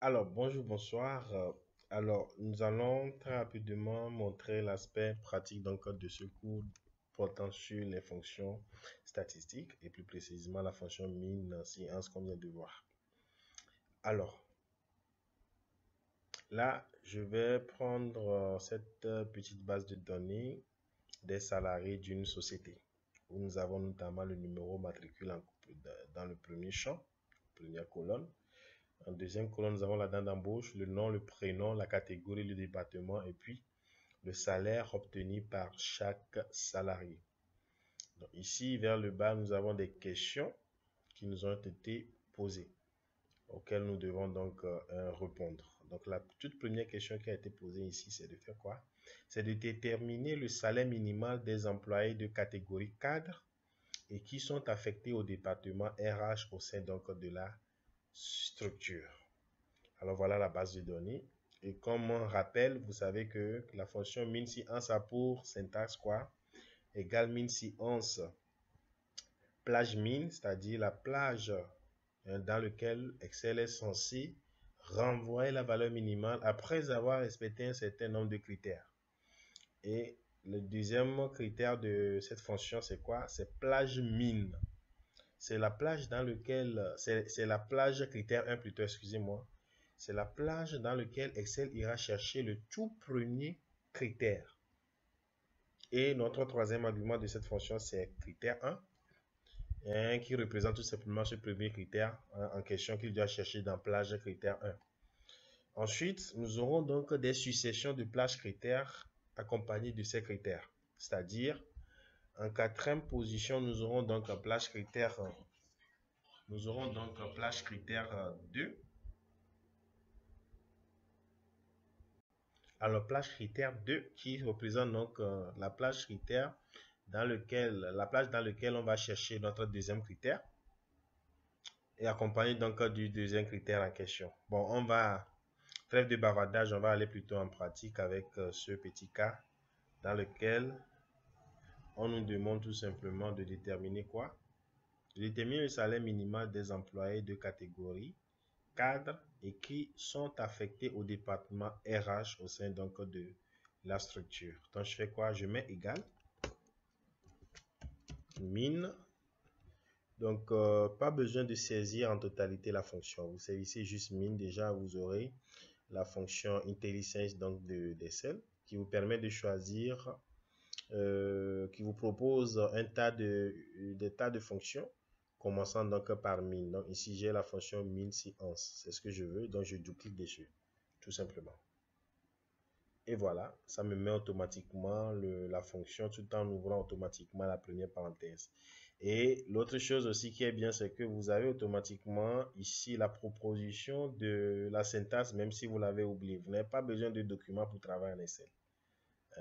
Alors, bonjour, bonsoir. Nous allons très rapidement montrer l'aspect pratique de ce cours portant sur les fonctions statistiques et plus précisément la fonction min, science qu'on vient de voir. Alors, là, je vais prendre cette petite base de données des salariés d'une société où nous avons notamment le numéro matricule dans le premier champ, première colonne. En deuxième colonne, nous avons la date d'embauche, le nom, le prénom, la catégorie, le département et puis le salaire obtenu par chaque salarié. Donc ici, vers le bas, nous avons des questions qui nous ont été posées, auxquelles nous devons donc répondre. Donc la toute première question qui a été posée ici, c'est de faire quoi? C'est de déterminer le salaire minimal des employés de catégorie cadre et qui sont affectés au département RH au sein donc de la structure. Alors voilà la base de données. Et comme on rappelle, vous savez que la fonction min si 1 a pour syntaxe quoi? Égale min si 11 plage min, c'est-à-dire la plage dans laquelle Excel est censé renvoyer la valeur minimale après avoir respecté un certain nombre de critères. Et le deuxième critère de cette fonction, c'est quoi? C'est plage min. C'est la plage dans laquelle, c'est la plage critère 1 plutôt, excusez-moi. C'est la plage dans laquelle Excel ira chercher le tout premier critère. Et notre troisième argument de cette fonction, c'est critère 1, qui représente tout simplement ce premier critère en question qu'il doit chercher dans plage critère 1. Ensuite, nous aurons donc des successions de plages critères accompagnées de ces critères. C'est-à-dire, en quatrième position, nous aurons donc plage critère 2. Alors, plage critère 2 qui représente donc la plage critère dans laquelle on va chercher notre deuxième critère et accompagné donc du deuxième critère en question. Bon, trêve de bavardage, on va aller plutôt en pratique avec ce petit cas dans lequel on nous demande tout simplement de déterminer quoi? De déterminer le salaire minimal des employés de catégorie cadres et qui sont affectés au département RH au sein donc de la structure. Donc je fais quoi? Je mets égal min. Donc pas besoin de saisir en totalité la fonction. Vous saisissez juste min. Déjà vous aurez la fonction IntelliSense donc d'Excel qui vous permet de choisir, qui vous propose des tas de fonctions commençant donc par min. Donc ici j'ai la fonction min si 11, c'est ce que je veux, donc je double-clique dessus tout simplement. Et voilà, ça me met automatiquement la fonction tout en ouvrant automatiquement la première parenthèse. Et l'autre chose aussi qui est bien, c'est que vous avez automatiquement ici la proposition de la syntaxe, même si vous l'avez oublié. Vous n'avez pas besoin de document pour travailler en Excel.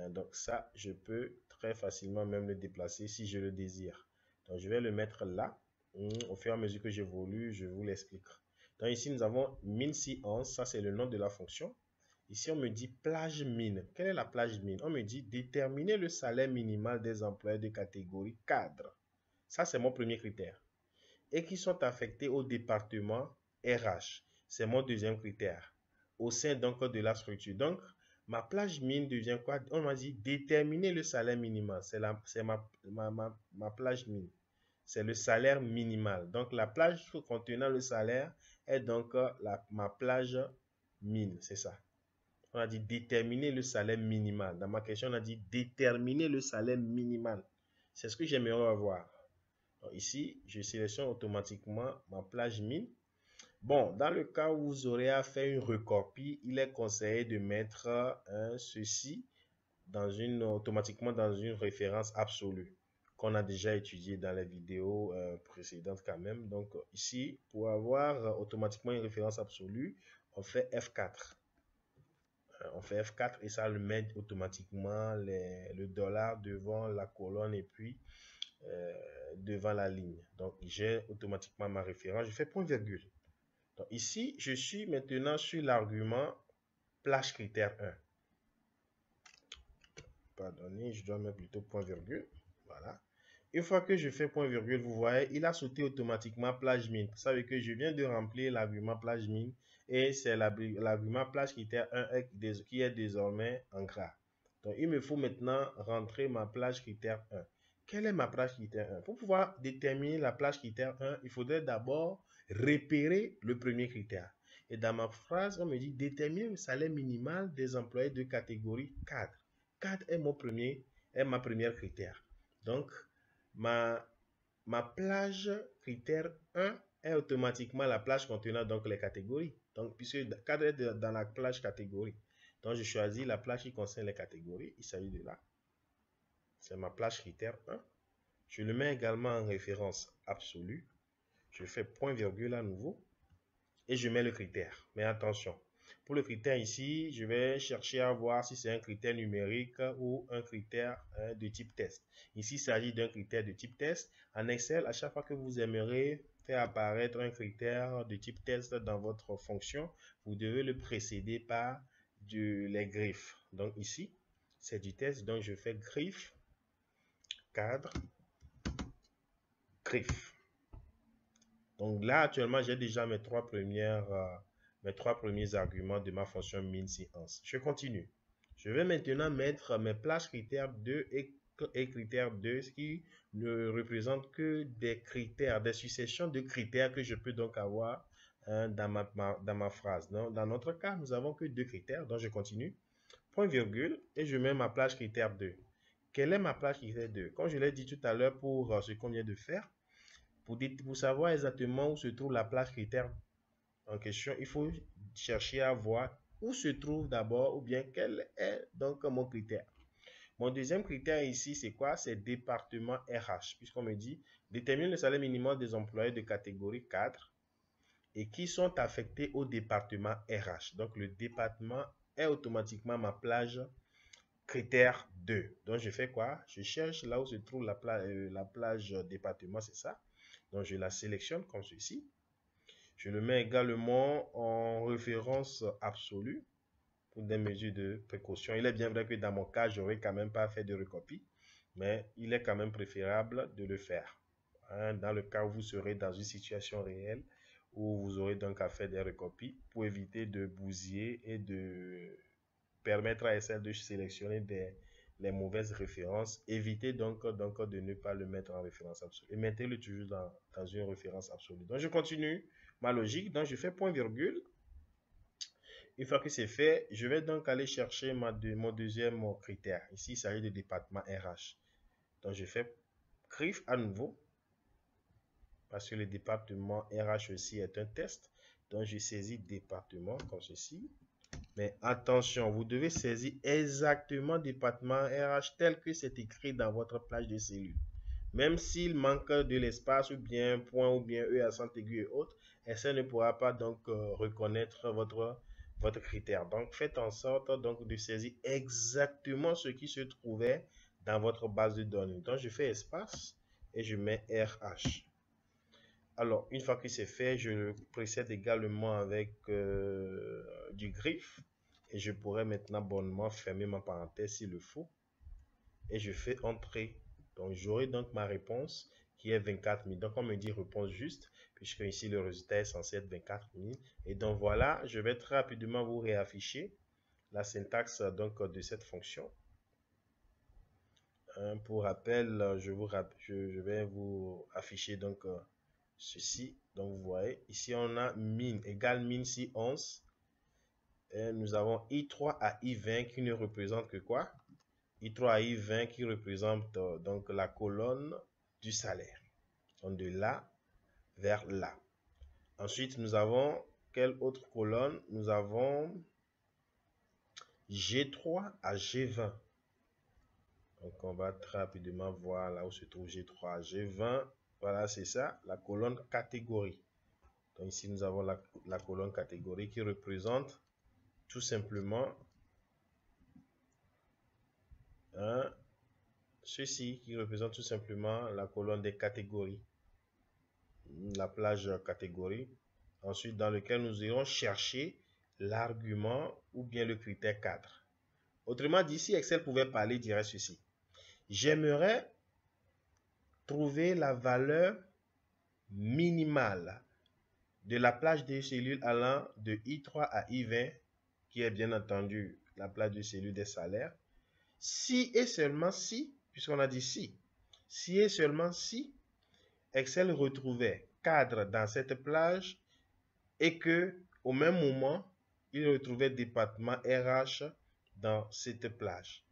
Donc ça, je peux très facilement même le déplacer si je le désire. Donc je vais le mettre là. Au fur et à mesure que j'évolue, je vous l'explique. Donc ici, nous avons min si 11, ça c'est le nom de la fonction. Ici, on me dit plage min. Quelle est la plage min? On me dit déterminer le salaire minimal des employés de catégorie cadre. Ça, c'est mon premier critère. Et qui sont affectés au département RH. C'est mon deuxième critère. Au sein donc de la structure. Donc, ma plage min devient quoi? On m'a dit déterminer le salaire minimal. C'est ma plage min. C'est le salaire minimal. Donc, la plage contenant le salaire est donc ma plage min. C'est ça. On a dit déterminer le salaire minimal. Dans ma question, on a dit déterminer le salaire minimal. C'est ce que j'aimerais avoir. Donc ici, je sélectionne automatiquement ma plage min. Bon, dans le cas où vous aurez à faire une recopie, il est conseillé de mettre ceci automatiquement dans une référence absolue qu'on a déjà étudié dans les vidéos précédentes quand même. Donc ici, pour avoir automatiquement une référence absolue, on fait F4. On fait F4 et ça le met automatiquement le dollar devant la colonne et puis devant la ligne. Donc, j'ai automatiquement ma référence. Je fais point virgule. Donc, ici, je suis maintenant sur l'argument plage critère 1. Pardonnez, je dois mettre plutôt point virgule. Voilà. Une fois que je fais point virgule, vous voyez, il a sauté automatiquement plage min. Vous savez que je viens de remplir l'argument plage min et c'est l'argument plage critère 1 qui est désormais en gras. Donc, il me faut maintenant rentrer ma plage critère 1. Quelle est ma plage critère 1? Pour pouvoir déterminer la plage critère 1, il faudrait d'abord repérer le premier critère. Et dans ma phrase, on me dit déterminer le salaire minimal des employés de catégorie 4. 4 est ma première critère. Donc, ma plage critère 1 est automatiquement la plage contenant donc les catégories. Donc, puisque 4 est dans la plage catégorie. Donc, je choisis la plage qui concerne les catégories. Il s'agit de là. C'est ma plage critère 1. Je le mets également en référence absolue. Je fais point virgule à nouveau. Et je mets le critère. Mais attention, pour le critère ici, je vais chercher à voir si c'est un critère numérique ou un critère de type test. Ici, il s'agit d'un critère de type test. En Excel, à chaque fois que vous aimerez faire apparaître un critère de type test dans votre fonction, vous devez le précéder par les griffes. Donc ici, c'est du test. Donc je fais griffe, cadre, griffe. Donc là, actuellement, j'ai déjà mes trois premiers arguments de ma fonction min-séance. Je continue. Je vais maintenant mettre mes plages critères 2 et critère 2, ce qui ne représente que des critères, des successions de critères que je peux donc avoir dans ma phrase. Donc, dans notre cas, nous n'avons que 2 critères, donc je continue. Point virgule, et je mets ma plage critère 2. Quelle est ma plage critère 2? Comme je l'ai dit tout à l'heure pour ce qu'on vient de faire, pour savoir exactement où se trouve la plage critère en question, il faut chercher à voir où se trouve d'abord ou bien quel est donc mon critère. Mon deuxième critère ici, c'est quoi? C'est département RH, puisqu'on me dit détermine le salaire minimum des employés de catégorie 4 et qui sont affectés au département RH. Donc, le département est automatiquement ma plage critère 2. Donc, je fais quoi? Je cherche là où se trouve la plage département, c'est ça. Donc, je la sélectionne comme ceci. Je le mets également en référence absolue pour des mesures de précaution. Il est bien vrai que dans mon cas, je n'aurais quand même pas fait de recopie, mais il est quand même préférable de le faire. Dans le cas où vous serez dans une situation réelle où vous aurez donc à faire des recopies pour éviter de bousiller et de permettre à Excel de sélectionner les mauvaises références. Évitez donc de ne pas le mettre en référence absolue et mettez-le toujours dans une référence absolue. Donc, je continue ma logique. Donc, je fais point virgule. Une fois que c'est fait, je vais donc aller chercher mon deuxième critère. Ici, il s'agit de département RH. Donc, je fais griffe à nouveau parce que le département RH aussi est un test. Donc, je saisis département comme ceci. Mais attention, vous devez saisir exactement département RH tel que c'est écrit dans votre plage de cellule. Même s'il manque de l'espace ou bien point ou bien E accent aigu et autres, Excel ne pourra pas donc reconnaître votre critère. Donc, faites en sorte donc de saisir exactement ce qui se trouvait dans votre base de données. Donc, je fais espace et je mets RH. Alors, une fois que c'est fait, je précède également avec du griffe et je pourrais maintenant bonnement fermer ma parenthèse s'il le faut et je fais entrée. Donc, j'aurai donc ma réponse qui est 24 000. Donc, on me dit réponse juste puisque ici le résultat est censé être 24 000. Et donc, voilà, je vais très rapidement vous réafficher la syntaxe donc de cette fonction. Pour rappel, je vais vous afficher donc ceci. Donc, vous voyez, ici, on a min égale min si 11. Et nous avons I3 à I20 qui ne représente que quoi? I3 à I20 qui représente donc la colonne du salaire. Donc, de là vers là. Ensuite, nous avons quelle autre colonne? Nous avons G3 à G20. Donc, on va très rapidement voir là où se trouve G3 à G20. Voilà, c'est ça, la colonne catégorie. Donc ici, nous avons la colonne catégorie qui représente tout simplement ceci, qui représente tout simplement la colonne des catégories, la plage catégorie. Ensuite, dans lequel nous irons chercher l'argument ou bien le critère 4. Autrement dit, si Excel pouvait parler, il dirait ceci. J'aimerais trouver la valeur minimale de la plage des cellules allant de I3 à I20, qui est bien entendu la plage de cellules des salaires, si et seulement si, puisqu'on a dit si et seulement si Excel retrouvait cadre dans cette plage et que au même moment, il retrouvait département RH dans cette plage.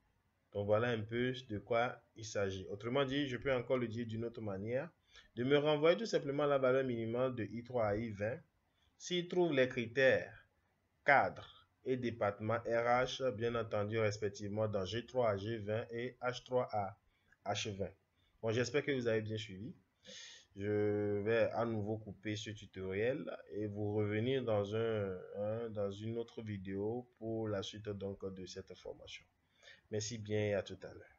Donc voilà un peu de quoi il s'agit. Autrement dit, je peux encore le dire d'une autre manière, de me renvoyer tout simplement la valeur minimale de I3 à I20 s'il trouve les critères cadre et département RH, bien entendu, respectivement dans G3 à G20 et H3 à H20. Bon, j'espère que vous avez bien suivi. Je vais à nouveau couper ce tutoriel et vous revenir dans une autre vidéo pour la suite donc de cette formation. Merci bien et à tout à l'heure.